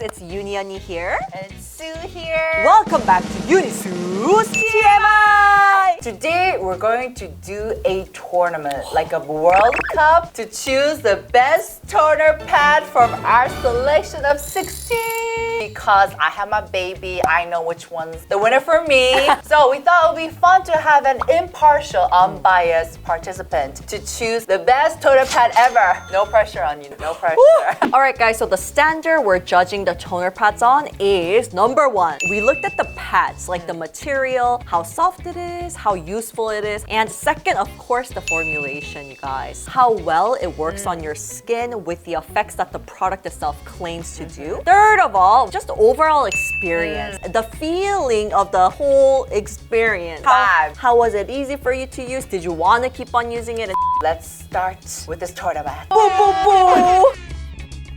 it's EuniUnni here. And it's Soo here. Welcome back to Eunisoo's TMI! Today we're going to do a tournament, like a World Cup, to choose the best toner pad from our selection of 16. Because I have my baby, I know which one's the winner for me. So we thought it would be fun to have an impartial, unbiased participant to choose the best toner pad ever. No pressure on you, no pressure. Alright guys, so the standard we're judging the toner pads on is number 1. We looked at the pads, like the material, how soft it is, how useful it is, and second, of course, the formulation, you guys. How well it works on your skin with the effects that the product itself claims to do. Third of all, just the overall experience, the feeling of the whole experience. How was it easy for you to use? Did you want to keep on using it? Let's start with this tournament. Boo, boo, boo.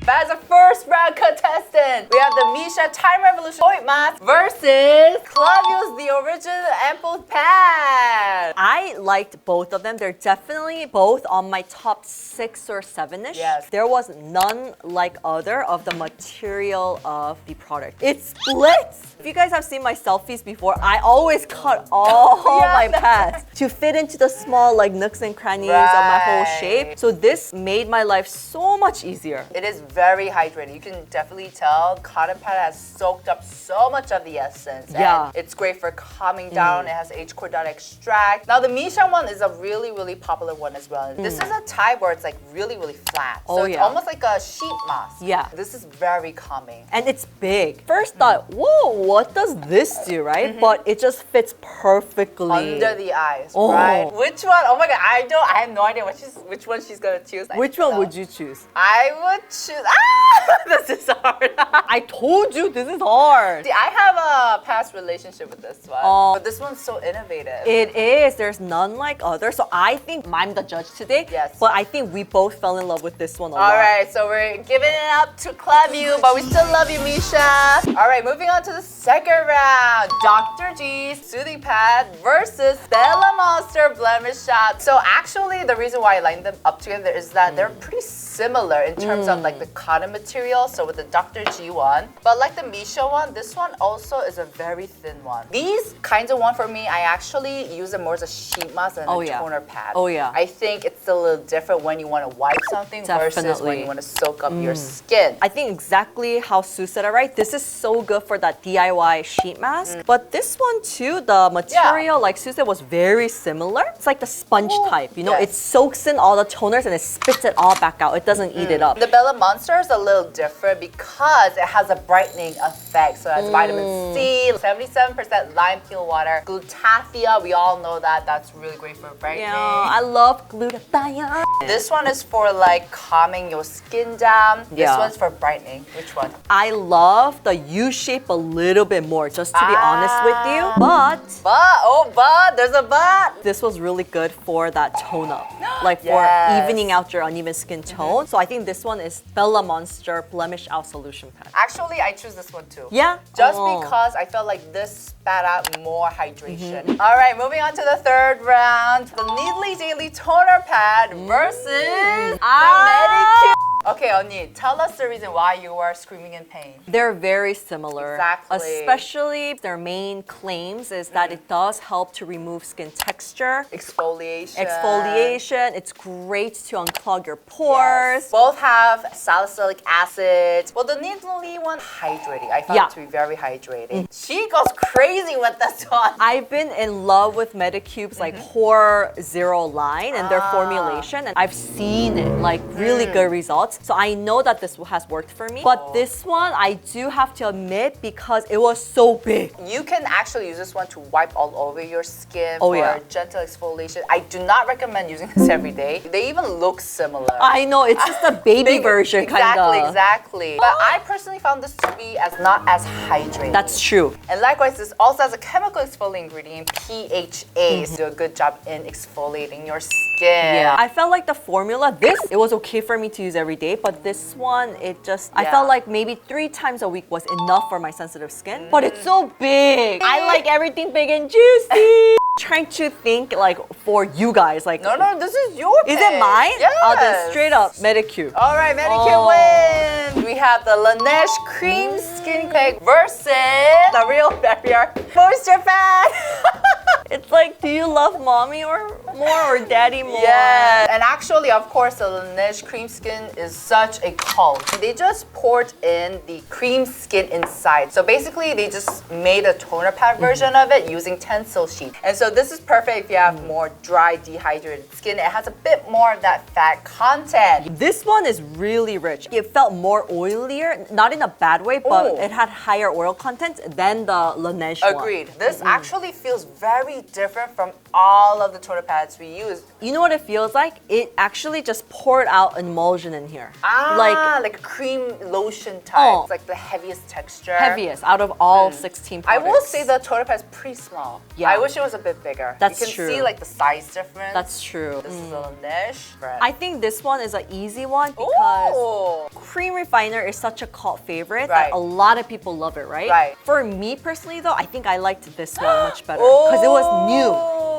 As a first round contestant, we have the Missha Time Revolution Point Mask versus Klavuu's The Original Ampoule Pad. I liked both of them. They're definitely both on my top 6 or 7-ish. Yes. There was none like other of the material of the product. It splits! If you guys have seen my selfies before, I always cut all my pads to fit into the small like nooks and crannies of my whole shape. So this made my life so much easier. It is very hydrating. You can definitely tell cotton pad has soaked up so much of the essence. Yeah. And it's great for calming down. It has H-cordon extract. Now the Missha one is a really, really popular one as well. This is a type where it's like really, really flat. So it's almost like a sheet mask. Yeah. This is very calming. And it's big. First thought, whoa, what does this do, right? But it just fits perfectly. Under the eyes, right? Which one? Oh my god, I have no idea which one she's gonna choose. Which one would you choose? I would choose. This is hard. I told you this is hard. See, I have a past relationship with this one. But this one's so innovative. It is. There's none like others. So I think I'm the judge today. Yes. But I think we both fell in love with this one a lot. Alright, so we're giving it up to Klavuu, but we still love you, Missha. Alright, moving on to the second round. Dr.G Soothing Pad versus BELLAMONSTER Blemish Shot. So actually, the reason why I lined them up together is that they're pretty similar in terms of like the cotton material, so with the Dr.G one. But like the Missha one, this one also is a very thin one. These kinds of one for me, I actually use them more as a sheet mask than a toner pad. Oh yeah. I think it's a little different when you want to wipe something versus when you want to soak up your skin. I think exactly how Sue said it, right? This is so good for that DIY sheet mask. But this one too, the material, like Sue said, was very similar. It's like the sponge type, you know? It soaks in all the toners and it spits it all back out. It doesn't eat it up. The BELLAMONSTER is a little different because it has a brightening effect. So it has vitamin C, 77% lime peel water, glutathione, we all know that. That's really great for brightening. Yeah, I love glutathione. This one is for like calming your skin down. This one's for brightening. Which one? I love the U shape a little bit more, just to be honest with you. But there's a but. this was really good for that tone up, like for evening out your uneven skin tone. So I think this one is BELLAMONSTER Blemish Out Solution Pad. Actually, I choose this one too. Yeah? Just because I felt like this spat out more hydration. All right, moving on to the third round. The Needly Daily Toner Pad versus the Medicube. Okay, Onni, tell us the reason why you were screaming in pain. They're very similar. Exactly. Especially their main claims is that it does help to remove skin texture. Exfoliation. It's great to unclog your pores. Yes. Both have salicylic acid. Well, the Needly one, hydrating. I found it to be very hydrating. She goes crazy with this one. I've been in love with Medicube's like Pore Zero line and their formulation, and I've seen it, like really good results. So I know that this has worked for me. But this one, I do have to admit, because it was so big. You can actually use this one to wipe all over your skin for gentle exfoliation. I do not recommend using this every day. They even look similar. I know, it's just a baby version kind of. Exactly. But I personally found this to be not as hydrating. That's true. And likewise, this also has a chemical exfoliating ingredient, PHA. So do a good job in exfoliating your skin. Yeah. I felt like the formula, it was okay for me to use every day, but this one, I felt like maybe 3 times a week was enough for my sensitive skin. But it's so big. I like everything big and juicy. Trying to think like for you guys, like no, this is your pick. Is it mine? Yes. Oh, then straight up Medicube. All right, Medicube wins. We we have the Laneige Cream Skin Cake versus the Real Barrier Moisture Pad. It's like, do you love mommy or more or daddy more? Yeah, and actually, of course, the Laneige Cream Skin is such a cult. They just poured in the cream skin inside. So basically, they just made a toner pad version of it using tencel sheet. And so this is perfect if you have more dry, dehydrated skin. It has a bit more of that fat content. This one is really rich. It felt more oilier, not in a bad way, but Ooh. it had higher oil content than the Laneige one. Agreed. This actually feels very different from all of the toner pads we use. You know what it feels like? It actually just poured out emulsion in here. Like a cream lotion type. Oh. It's like the heaviest texture. Heaviest out of all 16 I products. will say the toner pad is pretty small. Yeah. I wish it was a bit bigger. That's you can true. see like the size difference. That's true. This is a Laneige brand. I think this one is an easy one because Ooh. cream refiner is such a cult favorite Right. that a lot of people love it, right? Right. For me personally though, I think I liked this one much better because it was new.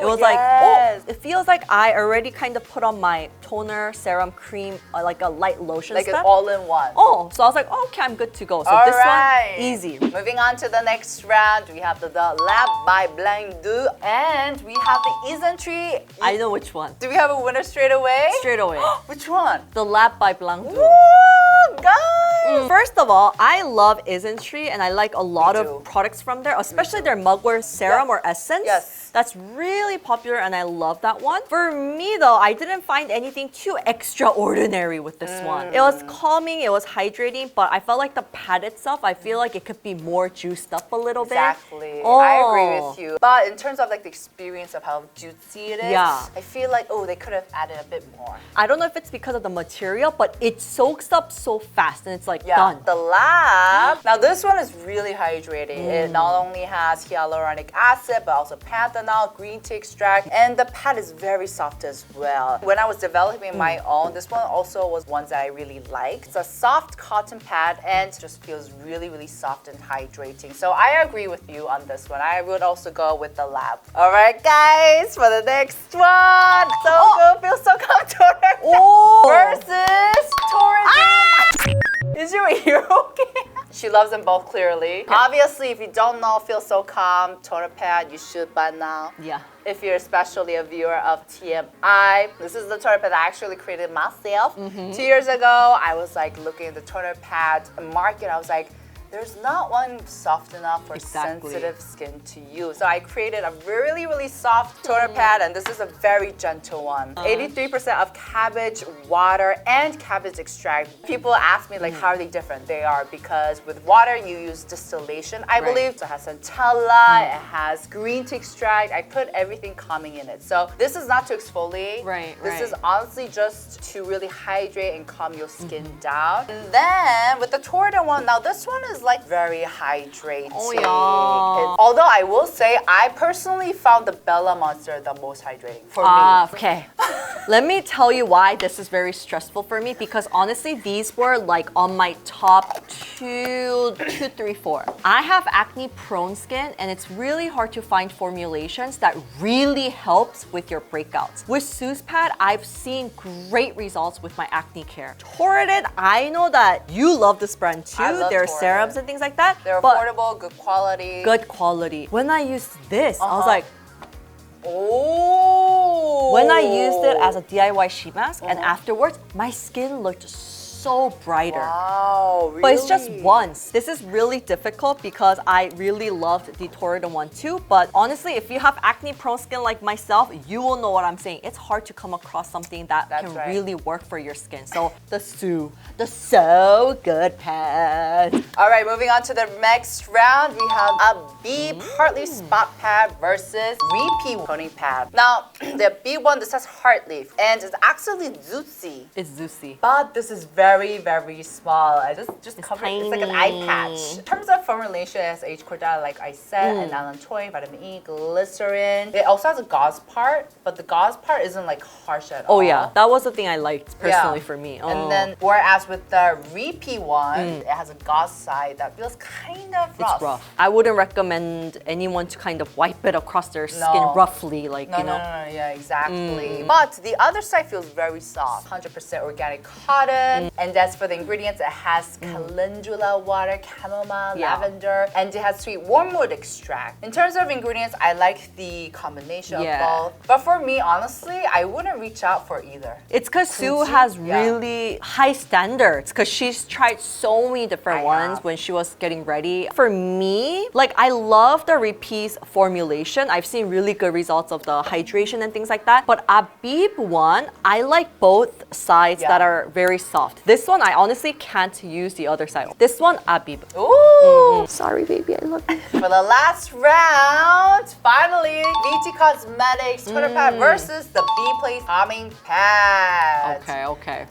It was like, yes. oh, it feels like I already kind of put on my toner, serum, cream, like a light lotion Like an step. all-in-one. Oh, so I was like, oh, okay, I'm good to go. So All this right. one, easy. Moving on to the next round, we have the Lab by Blanc doux, and we have the Isntree. I know which one. Do we have a winner straight away? Straight away. Which one? The Lab by Blanc doux. Woo, guys! First of all, I love Isntree and I like a lot Me of too. products from there, especially their Mugwort serum or essence. Yes. That's really popular and I love that one. For me though, I didn't find anything too extraordinary with this one. It was calming, it was hydrating, but I felt like the pad itself, I feel like it could be more juiced up a little bit. Exactly. Oh. I agree with you. But in terms of like the experience of how juicy it is, Yeah. I feel like, oh, they could have added a bit more. I don't know if it's because of the material, but it soaks up so fast and it's like Yeah, done. the Lab. Now this one is really hydrating. It not only has hyaluronic acid, but also panthenol, green tea extract, and the pad is very soft as well. When I was developing my own, this one also was one that I really liked. It's a soft cotton pad and just feels really, really soft and hydrating. So I agree with you on this one. I would also go with the Lab. All right, guys, for the next one. So good, feels so comfortable. Oh. Versus Torriden. Is your ear okay? She loves them both clearly. Obviously, if you don't know Feel So Calm toner pad, you should by now. Yeah. If you're especially a viewer of TMI, this is the toner pad I actually created myself. 2 years ago, I was like looking at the toner pad market. I was like, there's not one soft enough for Exactly. sensitive skin to use. So I created a really, really soft toner pad, and this is a very gentle one. 83% of cabbage water and cabbage extract. People ask me like, how are they different? They are because with water you use distillation, I believe. So it has centella, it has green tea extract. I put everything calming in it. So this is not to exfoliate. Right, This right. is honestly just to really hydrate and calm your skin down. And then with the Torriden one, now this one is like very hydrating. Oh, yeah. Although I will say, I personally found the BELLAMONSTER the most hydrating for me. Okay. Let me tell you why this is very stressful for me because honestly, these were like on my top 2, 3, 4. I have acne prone skin and it's really hard to find formulations that really helps with your breakouts. With Soo's pad, I've seen great results with my acne care. Torriden, I know that you love this brand too. I love Their Torriden. serums and things like that. They're but affordable, good quality. good quality. When I used this, I was like, Oh. when I used it as a DIY sheet mask and afterwards, my skin looked so brighter. Wow, really? But it's just once. This is really difficult because I really loved the Torriden one too. But honestly, if you have acne prone skin like myself, you will know what I'm saying. It's hard to come across something that That's can right. really work for your skin. So the Soo, the So Good pad. All right, moving on to the next round, we have Abib Heartleaf Spot Pad versus Repeat Toning Pad. Now, the Abib one, this has Heartleaf, and it's actually juicy. It's juicy. But this is very, very small. I just covered. It's like an eye tiny. patch. In terms of formulation has H. cordata, like I said, and allantoin, vitamin E, glycerin. It also has a gauze part, but the gauze part isn't like harsh at all. Oh yeah, that was the thing I liked personally for me. And then, whereas with the repeat one, it has a gauze side that feels kind of rough. It's rough. I wouldn't recommend anyone to kind of wipe it across their skin roughly, like, you know. No, yeah, exactly. But the other side feels very soft. 100% organic cotton. And as for the ingredients, it has calendula water, chamomile, lavender, and it has sweet wormwood extract. In terms of ingredients, I like the combination of both. But for me, honestly, I wouldn't reach out for either. It's because Soo has really high standards because she's tried so many different ones when she was getting ready. For me, like, I love the Repeat's formulation. I've seen really good results of the hydration and things like that. But Abib one, I like both sides that are very soft. This one, I honestly can't use the other side. This one, Abib. Ooh! Sorry, baby, I love you. For the last round, finally, VT Cosmetics toner pad versus the B-Place calming pad. Okay.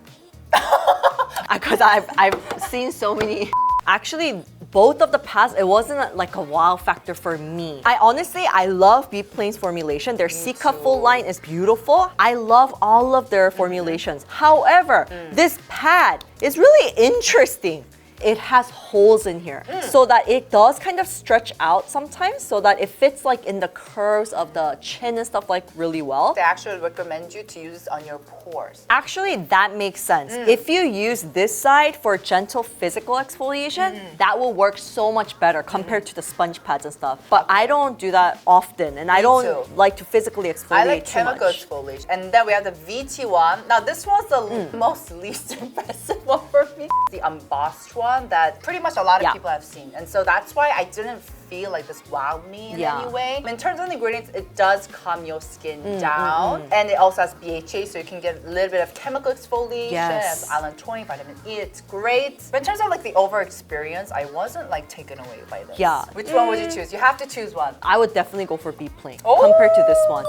Because I've seen so many. Actually, both of the pads, it wasn't like a wow factor for me. I love B-Plane's formulation. Their Cica full line is beautiful. I love all of their formulations. However, this pad is really interesting. It has holes in here so that it does kind of stretch out sometimes so that it fits like in the curves of the chin and stuff like really well. They actually recommend you to use this on your pores. Actually, that makes sense. If you use this side for gentle physical exfoliation, that will work so much better compared to the sponge pads and stuff. But I don't do that often, and I don't like to physically exfoliate I like too much. chemical exfoliation. And then we have the VT one. Now this one's the most least impressive one for me. The embossed one that pretty much a lot of people have seen. And so that's why I didn't feel like this wowed me in any way. In terms of the ingredients, it does calm your skin down. And it also has BHA, so you can get a little bit of chemical exfoliation. Yes. It has allantoin, vitamin E, it's great. But in terms of like the over experience, I wasn't like taken away by this. Yeah. Which one would you choose? You have to choose one. I would definitely go for B-Plane compared to this one.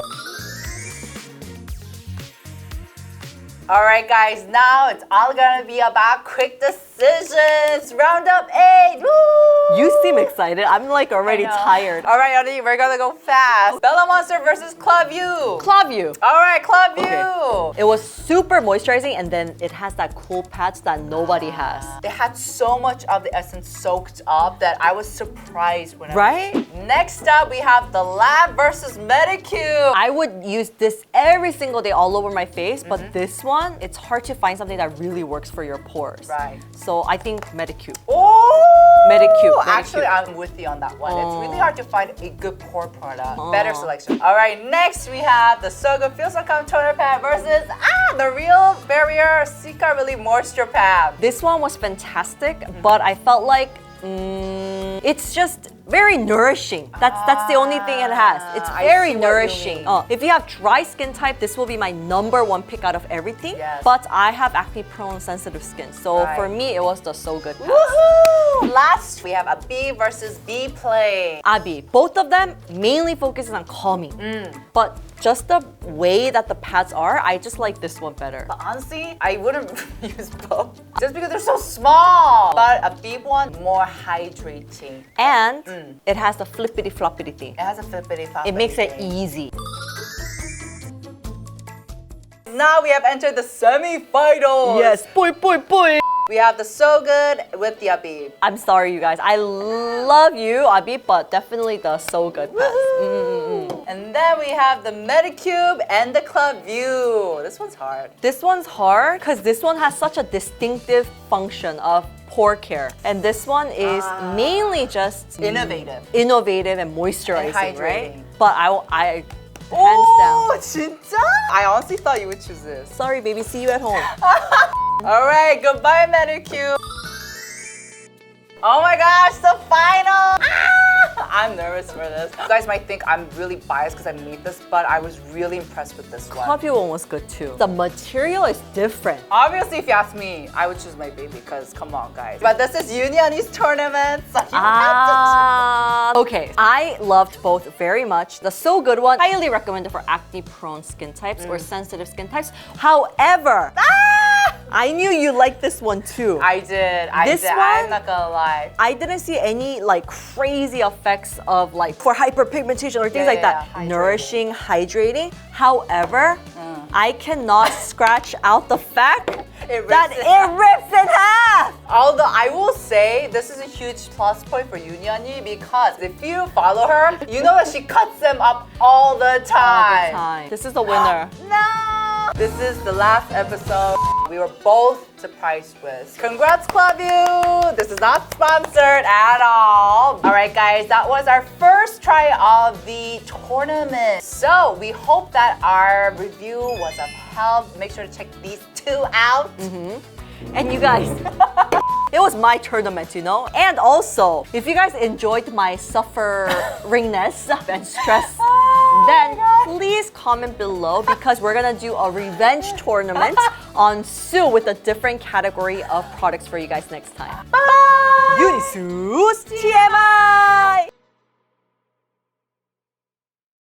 All right, guys, now it's all gonna be about quick decisions. Round up 8. Woo! You seem excited. I'm like already tired. All right, Yoni, we're gonna go fast. BELLAMONSTER versus Klavuu. Klavuu. All right, Klavuu. Okay. It was super moisturizing, and then it has that cool patch that nobody has. It had so much of the essence soaked up that I was surprised when Next up, we have the Lab versus Medicube. I would use this every single day all over my face, but this one, it's hard to find something that really works for your pores. Right. So I think Medicube. Oh! Medicube. Actually, I'm with you on that one. It's really hard to find a good pore product. Better selection. All right, next we have the So Good Feel So Calm Toner Pad versus the Real Barrier Cicarelief Moisture Pad. This one was fantastic, but I felt like it's just very nourishing. That's the only thing it has. It's very nourishing. If you have dry skin type, this will be my #1 pick out of everything. Yes. But I have acne-prone sensitive skin, so for me, it was the So Good pads. Woohoo! Last, we have Abib versus B-Plane. Abib. Both of them mainly focuses on calming, but just the way that the pads are, I just like this one better. But honestly, I wouldn't use both just because they're so small. But Abib one, more hydrating. And it has the flippity-floppity thing. It has a flippity floppity. It makes it easy. Now we have entered the semi-finals. Yes, boy. We have the So Good with the Abib. I'm sorry, you guys. I love you, Abib, but definitely the So Good pads. And then we have the Medicube and the Klavuu. This one's hard. This one's hard because this one has such a distinctive function of pore care. And this one is mainly just innovative and moisturizing, And right? hydrating. But I hands down. 진짜? I honestly thought you would choose this. Sorry, baby. See you at home. All right, goodbye, Medicube. Oh my gosh, the final! I'm nervous for this. You guys might think I'm really biased because I made this, but I was really impressed with this one. Klavuu one was good too. The material is different. Obviously, if you ask me, I would choose my baby because come on, guys. But this is EuniUnni's tournament, so you have to choose. Okay, I loved both very much. The So Good one, highly recommended for acne-prone skin types or sensitive skin types. However, I knew you liked this one too. I did. This one? I'm not gonna lie. I didn't see any like crazy effects of like for hyperpigmentation or things like that. Hydrating. Nourishing, hydrating. However, I cannot scratch out the fact that it rips in half. Although I will say this is a huge plus point for EuniUnni because if you follow her, you know that she cuts them up all the time. All the time. This is the winner. No! This is the last episode we were both surprised with. Congrats, Klavuu! This is not sponsored at all. All right, guys, that was our first try of the tournament. So we hope that our review was of help. Make sure to check these two out. And you guys, it was my tournament, you know? And also, if you guys enjoyed my sufferingness and stress, then please comment below because we're gonna do a revenge tournament on Soo with a different category of products for you guys next time. Bye! Eunisoo's TMI!